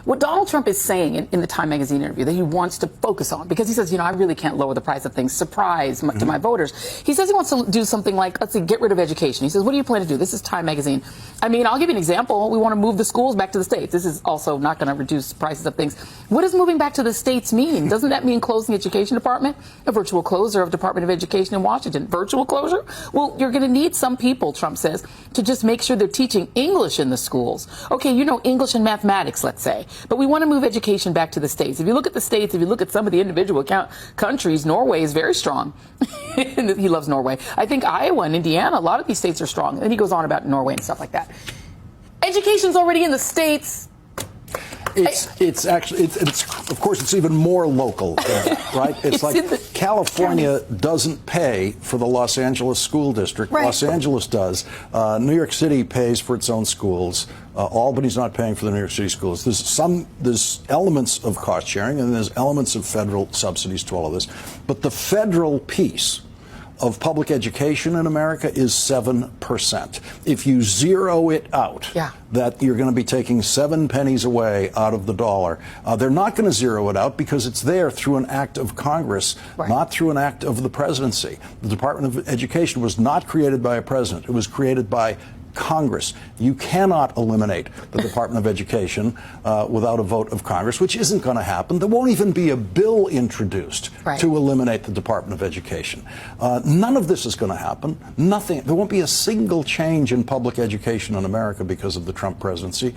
What Donald Trump is saying in the Time magazine interview that he wants to focus on, because he says, I really can't lower the price of things, surprise to my voters. He says he wants to do something like, let's say, get rid of education. He says, what do you plan to do? This is Time magazine. I mean, I'll give you an example. We want to move the schools back to the states. This is also not going to reduce prices of things. What does moving back to the states mean? Doesn't that mean closing the education department? A virtual closure of Department of Education in Washington. Virtual closure? Well, you're going to need some people, Trump says, to just make sure they're teaching English in the schools. Okay, English and mathematics, let's say. But we want to move education back to the states. If you look at the states, if you look at some of the individual countries, Norway is very strong. He loves Norway. I think Iowa and Indiana, a lot of these states are strong. And he goes on about Norway and stuff like that. Education's already in the states. It's actually, of course, it's even more local, right? It's like California doesn't pay for the Los Angeles school district. Right. Los Angeles does. New York City pays for its own schools. Albany's not paying for the New York City schools. There's elements of cost sharing and there's elements of federal subsidies to all of this. But the federal piece of public education in America is 7%. If you zero it out, that you're going to be taking 7 pennies away out of the dollar. They're not going to zero it out because it's there through an act of Congress, not through an act of the presidency. The Department of Education was not created by a president. It was created by Congress. You cannot eliminate the Department of Education without a vote of Congress, which isn't going to happen. There won't even be a bill introduced to eliminate the Department of Education. None of this is going to happen. Nothing. There won't be a single change in public education in America because of the Trump presidency.